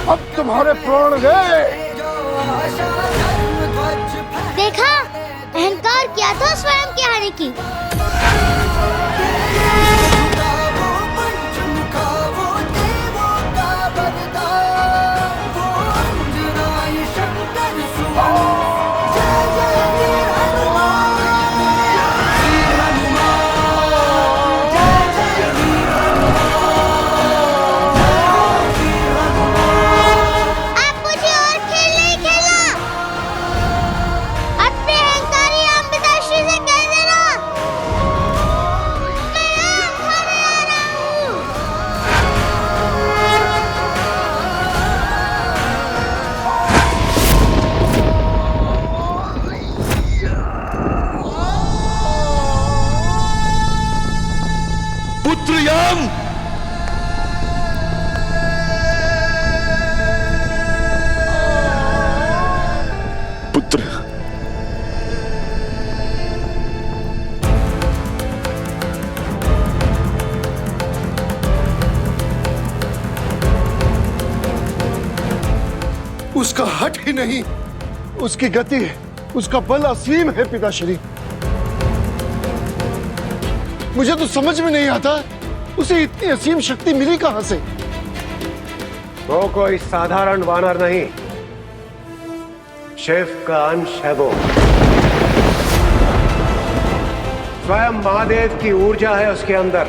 अब तुम्हारे प्राण गए। देखा, अहंकार किया था स्वयं की हानि की। पुत्र यम, पुत्र, उसका हट ही नहीं, उसकी गति, उसका बल असीम है पिताश्री। मुझे तो समझ में नहीं आता उसे इतनी असीम शक्ति मिली कहां से। वो कोई साधारण वानर नहीं, शिव का अंश है वो। स्वयं महादेव की ऊर्जा है उसके अंदर।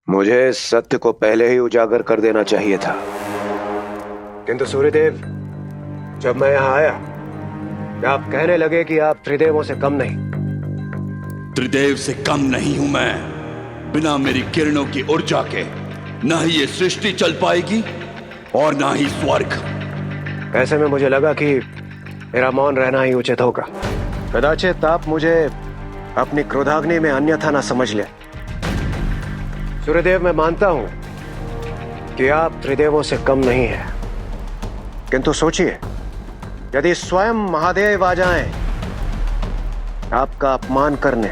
मुझे इस सत्य को पहले ही उजागर कर देना चाहिए था, किंतु सूर्यदेव, जब मैं यहां आया, आप कहने लगे कि आप त्रिदेवों से कम नहीं। त्रिदेव से कम नहीं हूं मैं। बिना मेरी किरणों की ऊर्जा के ना ही ये सृष्टि चल पाएगी और ना ही स्वर्ग। ऐसे में मुझे लगा कि मेरा मौन रहना ही उचित होगा। कदाचित आप मुझे अपनी क्रोधाग्नि में अन्यथा ना समझ लें। सूर्यदेव, मैं मानता हूं कि आप त्रिदेवों से कम नहीं हैं, किंतु सोचिए, यदि स्वयं महादेव आ जाएं आपका अपमान करने,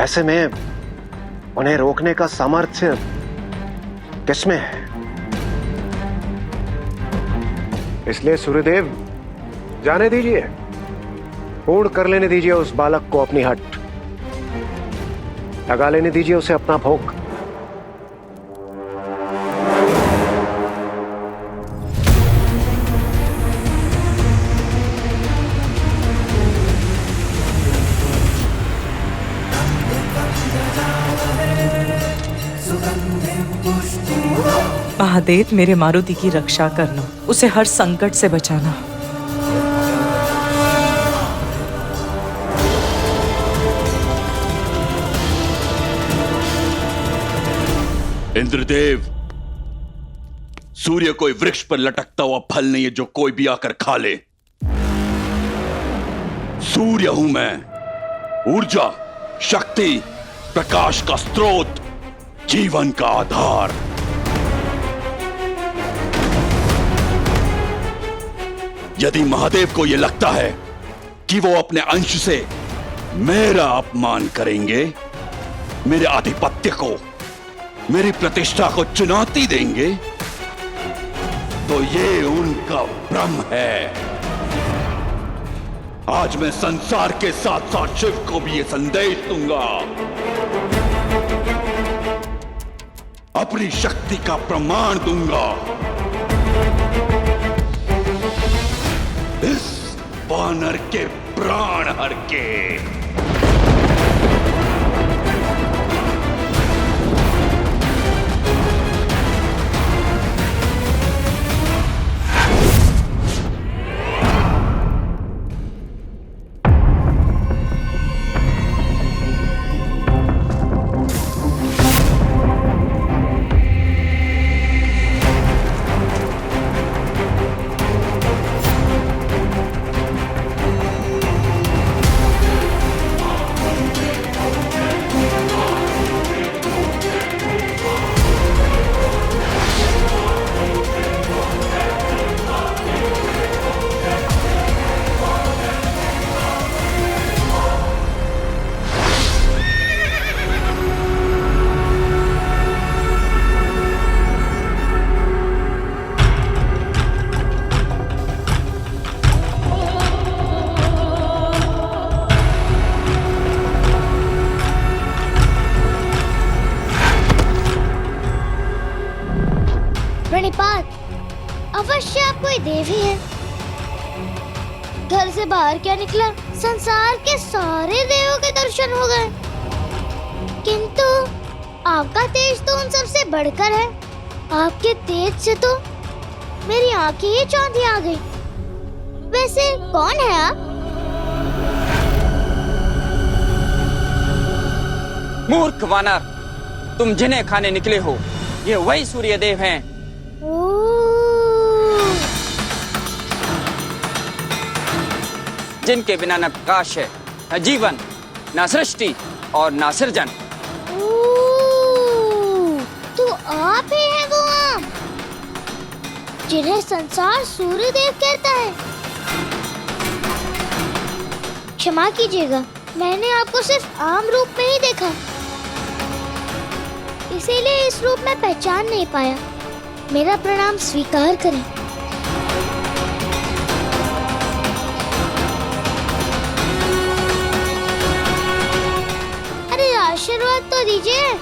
ऐसे में उन्हें रोकने का सामर्थ्य किसमें है? इसलिए सूर्यदेव, जाने दीजिए, पूर्ण कर लेने दीजिए उस बालक को अपनी हट, लगा लेने दीजिए उसे अपना भोग। महादेव, मेरे मारुति की रक्षा करना, उसे हर संकट से बचाना। इंद्रदेव, सूर्य कोई वृक्ष पर लटकता हुआ फल नहीं है जो कोई भी आकर खा ले। सूर्य हूं मैं, ऊर्जा, शक्ति, प्रकाश का स्रोत, जीवन का आधार। यदि महादेव को यह लगता है कि वो अपने अंश से मेरा अपमान करेंगे, मेरे आधिपत्य को, मेरी प्रतिष्ठा को चुनौती देंगे, तो ये उनका भ्रम है। आज मैं संसार के साथ साथ शिव को भी ये संदेश दूंगा। अपनी शक्ति का प्रमाण दूंगा। इस वानर के प्राण हर के। प्रणिपात। अवश्य आप कोई देवी है। घर से बाहर क्या निकला, संसार के सारे देवों के दर्शन हो गए, किंतु आपका तेज तो उन सबसे बढ़कर है। आपके तेज से तो मेरी आंखें ही चौंधी आ गई। वैसे कौन है आप? मूर्ख वानर, तुम जिन्हें खाने निकले हो ये वही सूर्यदेव हैं। जिनके बिना न प्रकाश है, न जीवन, न सृष्टि और न सृजन। तो आप ही हैं वो आम जिन्हें संसार सूर्यदेव कहता है। क्षमा कीजिएगा, मैंने आपको सिर्फ आम रूप में ही देखा, इसीलिए इस रूप में पहचान नहीं पाया। मेरा प्रणाम स्वीकार करें। अरे आशीर्वाद तो दीजिए।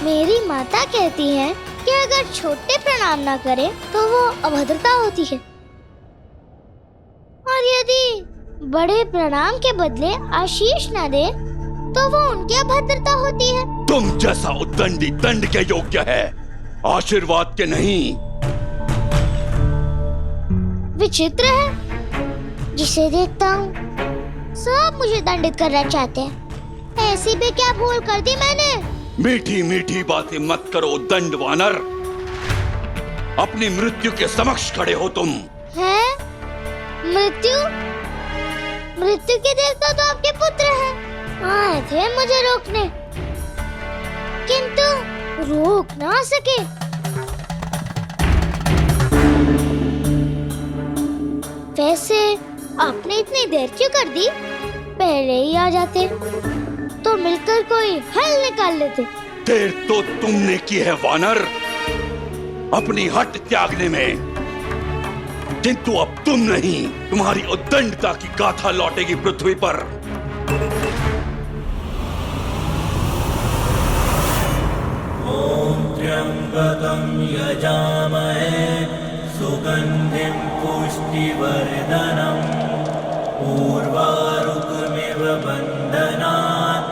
मेरी माता कहती है कि अगर छोटे प्रणाम ना करें तो वो अभद्रता होती है, और यदि बड़े प्रणाम के बदले आशीष ना दे तो वो उनकी अभद्रता होती है। तुम जैसा उद्दंडी दंड के योग्य है, आशीर्वाद के नहीं। विचित्र है, जिसे देखता हूँ सब मुझे दंडित करना चाहते हैं। ऐसी भी क्या भूल कर दी मैंने? मीठी मीठी बातें मत करो दंड वानर। अपनी मृत्यु के समक्ष खड़े हो तुम। हैं? मृत्यु? मृत्यु के देवता तो आपके पुत्र हैं। आए थे मुझे रोकने, किंतु रोक ना सके। वैसे आपने इतनी देर क्यों कर दी? पहले ही आ जाते तो मिलकर कोई हल निकाल लेते। देर तो तुमने की है वानर, अपनी हट त्यागने में, किंतु अब तुम नहीं, तुम्हारी उद्दंडता की गाथा लौटेगी पृथ्वी पर। ओम त्र्यंबकं यजामहे सुगंधिं पुष्टिवर्धनम् उर्वारुकमिव बन्धनात्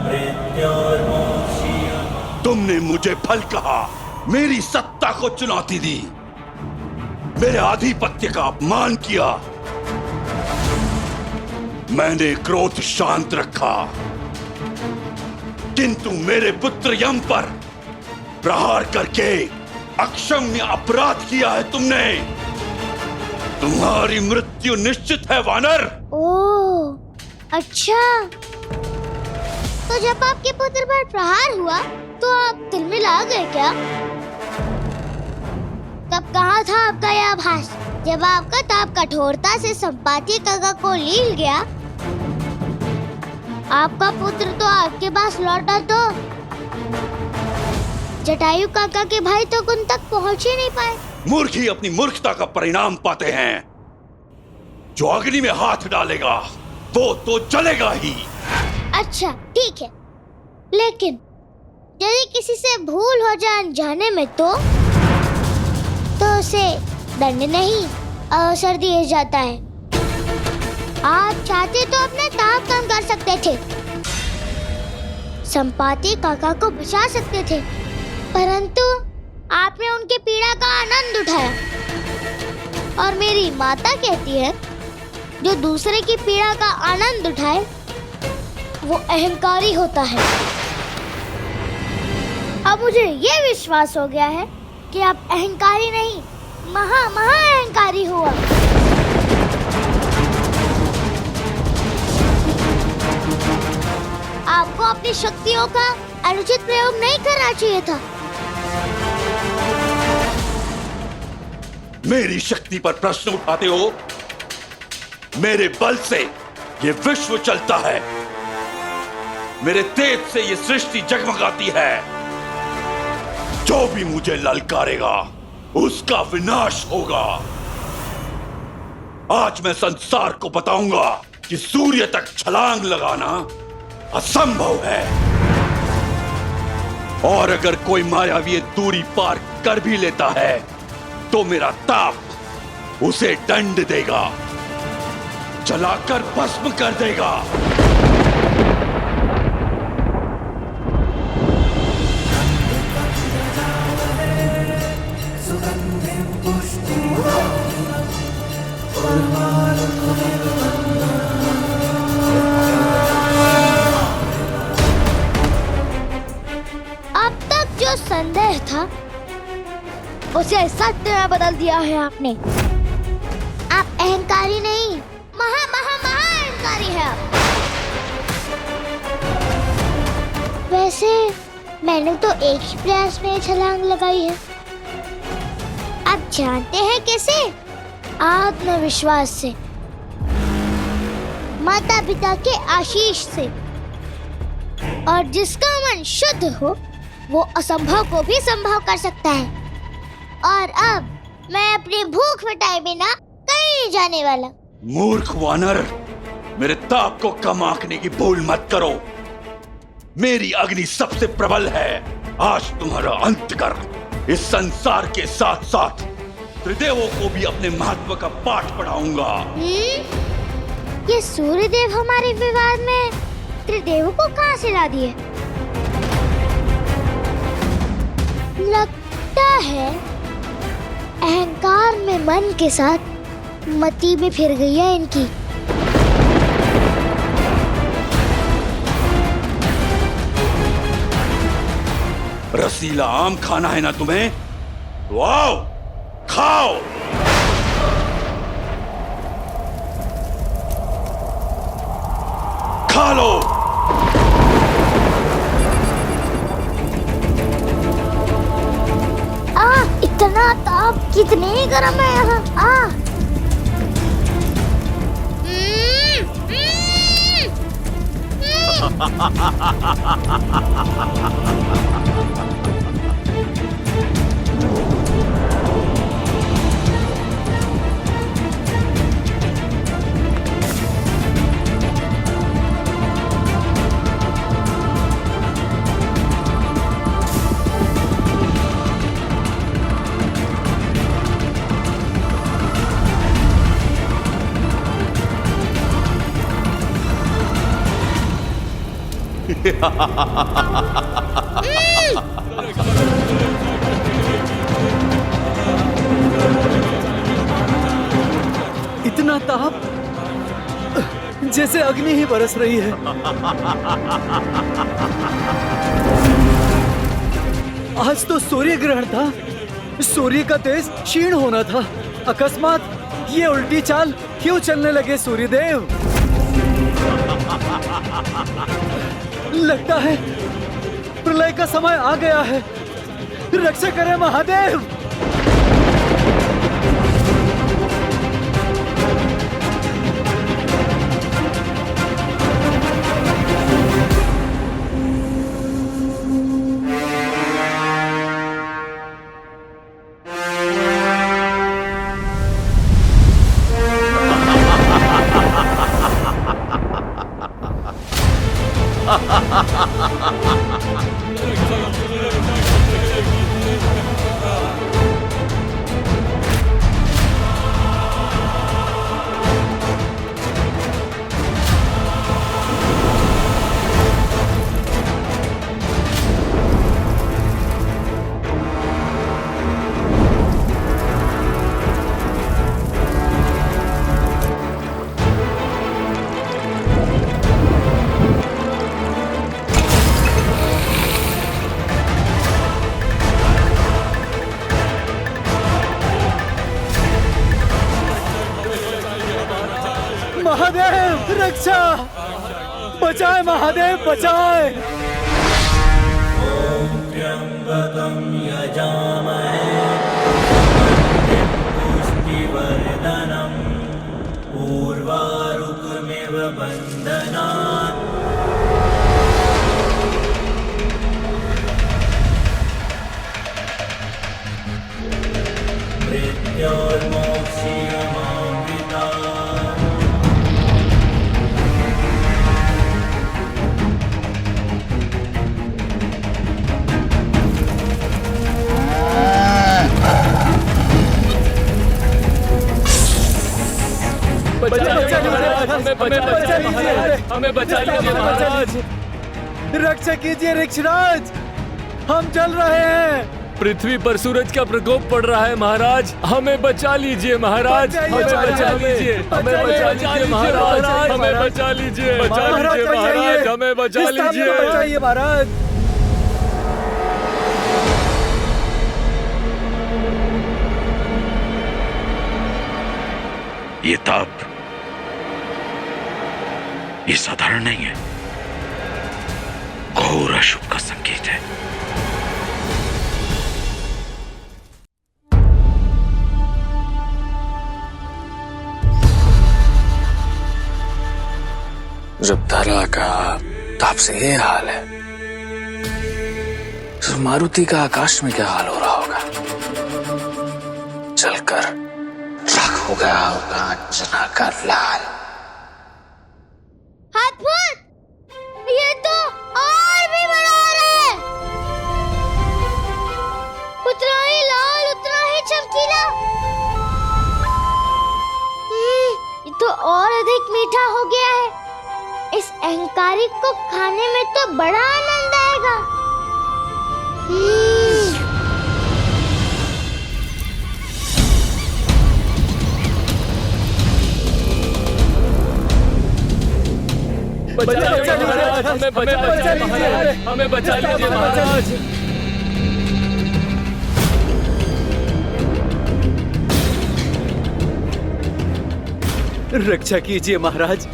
मृत्योर्मोक्षयम्। तुमने मुझे फल कहा, मेरी सत्ता को चुनौती दी, मेरे आधिपत्य का अपमान किया। मैंने क्रोध शांत रखा, किंतु मेरे पुत्र यम पर प्रहार करके अक्षम्य अपराध किया है तुमने। तुम्हारी मृत्यु निश्चित है वानर। ओह, अच्छा। तो जब आपके पुत्र पर प्रहार हुआ तो आप तिलमिला गए क्या? तब कहाँ था आपका यह आभास? जब आपका ताप कठोरता से संपाति काका को लील गया, आपका पुत्र तो आपके पास लौटा तो जटायु काका के भाई तो उन तक पहुँच ही नहीं पाए। मूर्ख ही अपनी मूर्खता का परिणाम पाते हैं। जो अग्नि में हाथ डालेगा वो तो जलेगा ही। अच्छा ठीक है, लेकिन यदि किसी से भूल हो जाए अनजाने में तो उसे दंड नहीं अवसर दिया जाता है। आप चाहते तो अपने ताप कम कर सकते थे, संपाति काका को बचा सकते थे, परंतु आपने उनके पीड़ा का आनंद उठाया। और मेरी माता कहती है जो दूसरे की पीड़ा का आनंद उठाए वो अहंकारी होता है। अब मुझे ये विश्वास हो गया है कि आप अहंकारी नहीं, महा अहंकारी हुआ। आपको अपनी शक्तियों का अनुचित प्रयोग नहीं करना चाहिए था। मेरी शक्ति पर प्रश्न उठाते हो? मेरे बल से ये विश्व चलता है, मेरे तेज से ये सृष्टि जगमगाती है। जो भी मुझे ललकारेगा उसका विनाश होगा। आज मैं संसार को बताऊंगा कि सूर्य तक छलांग लगाना असंभव है, और अगर कोई मायावी दूरी पार कर भी लेता है तो मेरा ताप उसे दंड देगा, जलाकर भस्म कर देगा। अब तक जो संदेह था उसे सत्य में बदल दिया है आपने। आप अहंकारी नहीं, महा महा महा अहंकारी है आप। वैसे मैंने तो एक ही प्रयास में छलांग लगाई है। आप जानते हैं कैसे? आत्मविश्वास से, माता पिता के आशीष से। और जिसका मन शुद्ध हो वो असंभव को भी संभव कर सकता है। और अब मैं अपनी भूख मिटाए बिना कहीं नहीं जाने वाला। मूर्ख वानर, मेरे ताप को कम आंकने की भूल मत करो। मेरी अग्नि सबसे प्रबल है। आज तुम्हारा अंत कर इस संसार के साथ साथ त्रिदेवों को भी अपने महत्व का पाठ पढ़ाऊंगा। ये सूर्यदेव हमारे विवाद में त्रिदेवों को कहां से ला दिए? लगता है अहंकार में मन के साथ मति भी फिर गई है इनकी। रसीला आम खाना है ना तुम्हें? तो आओ खाओ। खा लो। इतना ताप कितने गर्म है यहाँ। इतना ताप जैसे अग्नि ही बरस रही है। आज तो सूर्य ग्रहण था, सूर्य का तेज क्षीण होना था। अकस्मात ये उल्टी चाल क्यों चलने लगे सूर्यदेव? लगता है प्रलय का समय आ गया है। रक्षा करें महादेव। महादेव रक्षा, बचाए महादेव बचाए। त्र्यंबकं यजामहे पुष्टिवर्धनम् उर्वारुकमिव बन्धनात्। मृत्योर्मोक्षीयमामृतात्। बचा लीजिए, हमें बचा लीजिए महाराज। रक्षा कीजिए ऋक्षराज, हम जल रहे हैं। पृथ्वी पर सूरज का प्रकोप पड़ रहा है महाराज, हमें बचा लीजिए महाराज। हमें बचा लीजिए, हमें बचा लीजिए महाराज। हमें बचा लीजिए, बचा लीजिए महाराज। हमें बचा लीजिए, बचाइए महाराज। ये ताप, ये साधारण नहीं है, घोर अशुभ का संकेत है। जब धरा का ताप से ये हाल है, तो मारुति का आकाश में क्या हाल हो रहा होगा? जलकर राख हो गया होगा अंजना का लाल। हाथवंत, ये तो और भी बड़ा हो रहा है। उतना ही लाल, उतना ही चमकीला। ये तो और अधिक मीठा हो गया है। इस अहंकारी को खाने में तो बड़ा आनंद आएगा। बचा लीजिए महाराज। हमें बचा लीजिए महाराज। हमें बचा लीजिए महाराज। रक्षा कीजिए महाराज,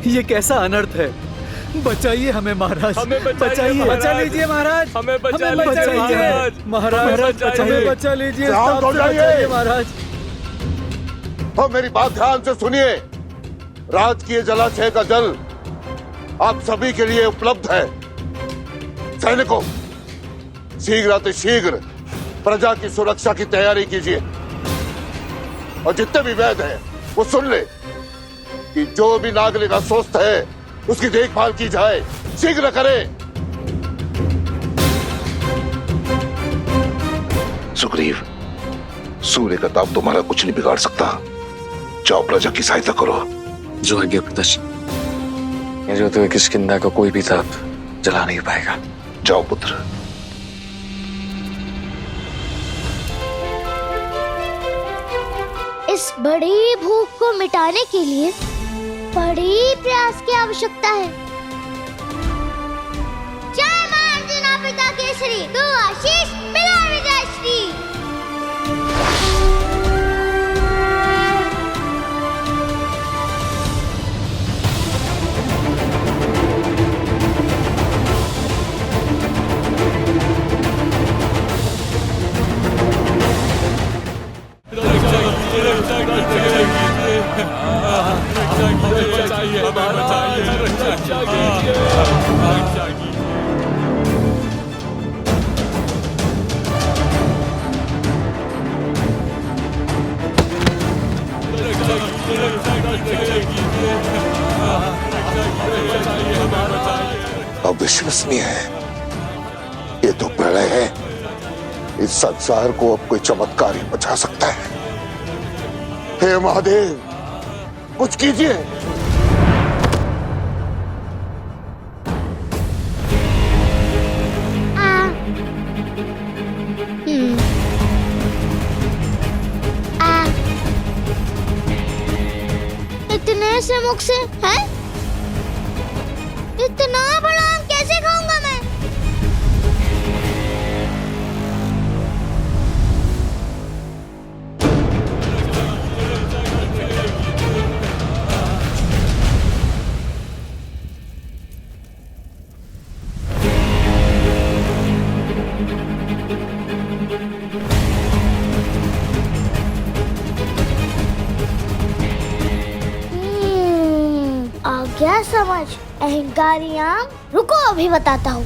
ये कैसा अनर्थ है। बचाइए हमें महाराज, हमें बचाइए, बचा लीजिए महाराज। हमें बचा लीजिए महाराज। महाराज हमें बचा लीजिए, शांत हो जाइए। बचाइए महाराज। तो मेरी बात ध्यान से सुनिए। राजकीय जलाशय का जल आप सभी के लिए उपलब्ध है। सैनिकों, शीघ्र प्रजा की सुरक्षा की तैयारी कीजिए। और जितने भी वैद्य हैं वो सुन ले कि जो भी नागरिक अस्वस्थ है उसकी देखभाल की जाए। शीघ्र करें। सुग्रीव, सूर्य का ताप तुम्हारा कुछ नहीं बिगाड़ सकता। जाओ प्रजा की सहायता करो। जो आज्ञा पिताश्री। ये जो तो किष्किंधा को कोई भी ताप जला नहीं पाएगा। जाओ पुत्र। इस बड़ी भूख को मिटाने के लिए बड़ी प्रयास की आवश्यकता है। जय मां अंजना पिता केसरी, तू आशीष मिला विजयश्री। अविश्वसनीय है। ये तो प्रलय है। इस संसार को अब कोई चमत्कार ही बचा सकता है। हे महादेव, कुछ कीजिए। इतने से मुख से है? इतना बड़ा आम कैसे खाऊंगा मैं? आ गया समझ। अहंकारी आम, रुको अभी बताता हूँ।